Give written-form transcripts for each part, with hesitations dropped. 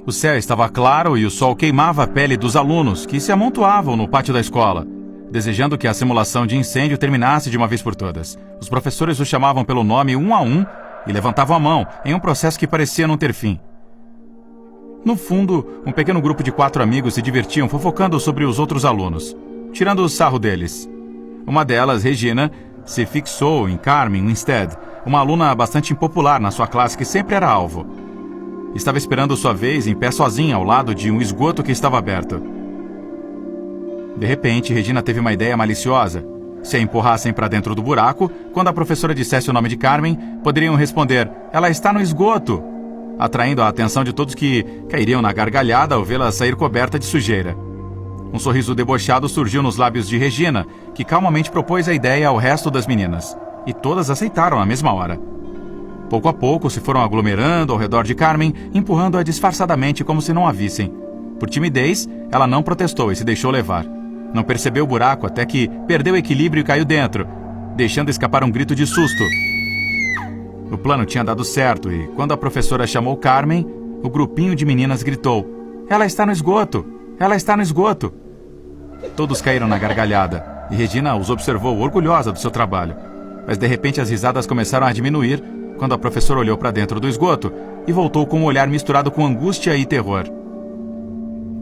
O céu estava claro e o sol queimava a pele dos alunos que se amontoavam no pátio da escola, desejando que a simulação de incêndio terminasse de uma vez por todas. Os professores os chamavam pelo nome um a um e levantavam a mão em um processo que parecia não ter fim. No fundo, um pequeno grupo de 4 amigos se divertiam fofocando sobre os outros alunos, tirando o sarro deles. Uma delas, Regina, se fixou em Carmen Winstead, uma aluna bastante impopular na sua classe que sempre era alvo. Estava esperando sua vez em pé sozinha ao lado de um esgoto que estava aberto. De repente, Regina teve uma ideia maliciosa. Se a empurrassem para dentro do buraco, quando a professora dissesse o nome de Carmen, poderiam responder: "Ela está no esgoto", atraindo a atenção de todos que cairiam na gargalhada ao vê-la sair coberta de sujeira. Um sorriso debochado surgiu nos lábios de Regina, que calmamente propôs a ideia ao resto das meninas. E todas aceitaram na mesma hora. Pouco a pouco se foram aglomerando ao redor de Carmen, empurrando-a disfarçadamente como se não a vissem. Por timidez, ela não protestou e se deixou levar. Não percebeu o buraco até que perdeu o equilíbrio e caiu dentro, deixando escapar um grito de susto. O plano tinha dado certo e, quando a professora chamou Carmen, o grupinho de meninas gritou: "Ela está no esgoto! Ela está no esgoto!" Todos caíram na gargalhada e Regina os observou orgulhosa do seu trabalho. Mas de repente as risadas começaram a diminuir quando a professora olhou para dentro do esgoto e voltou com um olhar misturado com angústia e terror.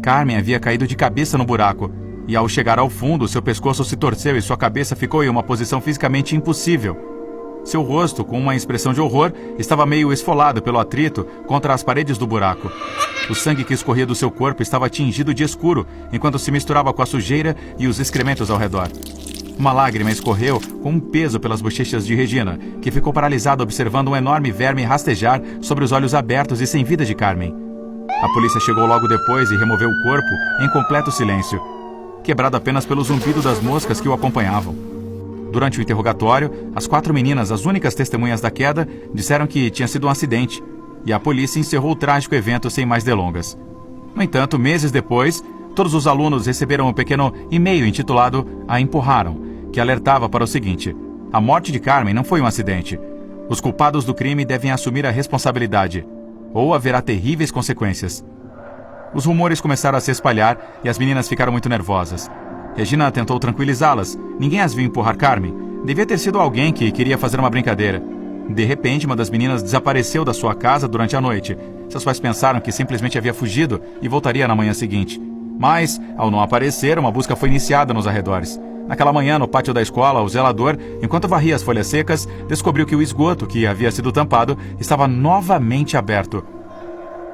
Carmen havia caído de cabeça no buraco e, ao chegar ao fundo, seu pescoço se torceu e sua cabeça ficou em uma posição fisicamente impossível. Seu rosto, com uma expressão de horror, estava meio esfolado pelo atrito contra as paredes do buraco. O sangue que escorria do seu corpo estava tingido de escuro, enquanto se misturava com a sujeira e os excrementos ao redor. Uma lágrima escorreu com um peso pelas bochechas de Regina, que ficou paralisada observando um enorme verme rastejar sobre os olhos abertos e sem vida de Carmen. A polícia chegou logo depois e removeu o corpo em completo silêncio, quebrado apenas pelo zumbido das moscas que o acompanhavam. Durante o interrogatório, as 4 meninas, as únicas testemunhas da queda, disseram que tinha sido um acidente, e a polícia encerrou o trágico evento sem mais delongas. No entanto, meses depois, todos os alunos receberam um pequeno e-mail intitulado "A Empurraram", que alertava para o seguinte: a morte de Carmen não foi um acidente. Os culpados do crime devem assumir a responsabilidade, ou haverá terríveis consequências. Os rumores começaram a se espalhar e as meninas ficaram muito nervosas. Regina tentou tranquilizá-las. Ninguém as viu empurrar Carmen. Devia ter sido alguém que queria fazer uma brincadeira. De repente, uma das meninas desapareceu da sua casa durante a noite. Seus pais pensaram que simplesmente havia fugido e voltaria na manhã seguinte. Mas, ao não aparecer, uma busca foi iniciada nos arredores. Naquela manhã, no pátio da escola, o zelador, enquanto varria as folhas secas, descobriu que o esgoto, que havia sido tampado, estava novamente aberto.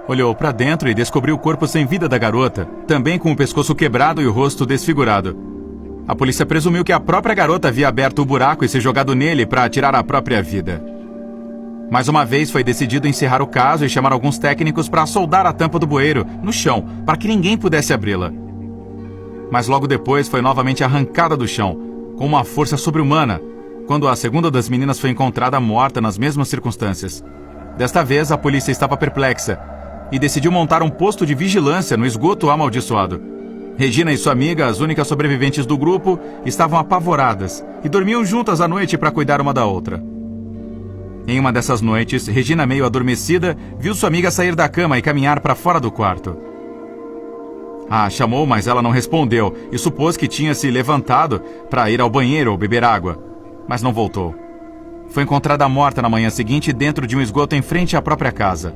Olhou para dentro e descobriu o corpo sem vida da garota, também com o pescoço quebrado e o rosto desfigurado. A polícia presumiu que a própria garota havia aberto o buraco e se jogado nele para tirar a própria vida. Mais uma vez foi decidido encerrar o caso e chamar alguns técnicos para soldar a tampa do bueiro no chão, para que ninguém pudesse abri-la. Mas logo depois foi novamente arrancada do chão, com uma força sobre-humana, quando a segunda das meninas foi encontrada morta nas mesmas circunstâncias. Desta vez, a polícia estava perplexa e decidiu montar um posto de vigilância no esgoto amaldiçoado. Regina e sua amiga, as únicas sobreviventes do grupo, estavam apavoradas e dormiam juntas à noite para cuidar uma da outra. Em uma dessas noites, Regina, meio adormecida, viu sua amiga sair da cama e caminhar para fora do quarto. A chamou, mas ela não respondeu e supôs que tinha se levantado para ir ao banheiro ou beber água, mas não voltou. Foi encontrada morta na manhã seguinte dentro de um esgoto em frente à própria casa,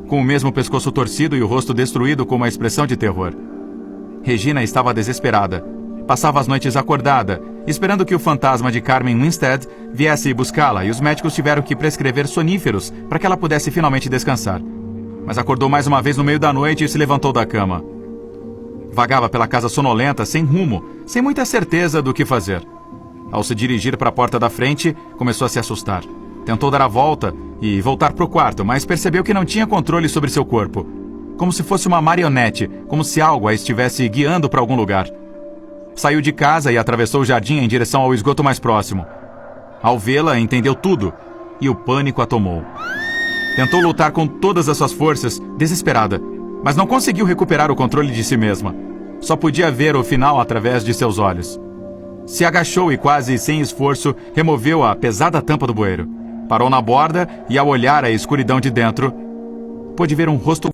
com o mesmo pescoço torcido e o rosto destruído com uma expressão de terror. Regina estava desesperada. Passava as noites acordada, esperando que o fantasma de Carmen Winstead viesse buscá-la, e os médicos tiveram que prescrever soníferos para que ela pudesse finalmente descansar. Mas acordou mais uma vez no meio da noite e se levantou da cama. Vagava pela casa sonolenta, sem rumo, sem muita certeza do que fazer. Ao se dirigir para a porta da frente, começou a se assustar. Tentou dar a volta e voltar para o quarto, mas percebeu que não tinha controle sobre seu corpo. Como se fosse uma marionete, como se algo a estivesse guiando para algum lugar. Saiu de casa e atravessou o jardim em direção ao esgoto mais próximo. Ao vê-la, entendeu tudo e o pânico a tomou. Tentou lutar com todas as suas forças, desesperada, mas não conseguiu recuperar o controle de si mesma. Só podia ver o final através de seus olhos. Se agachou e, quase sem esforço, removeu a pesada tampa do bueiro. Parou na borda e, ao olhar a escuridão de dentro, pôde ver um rosto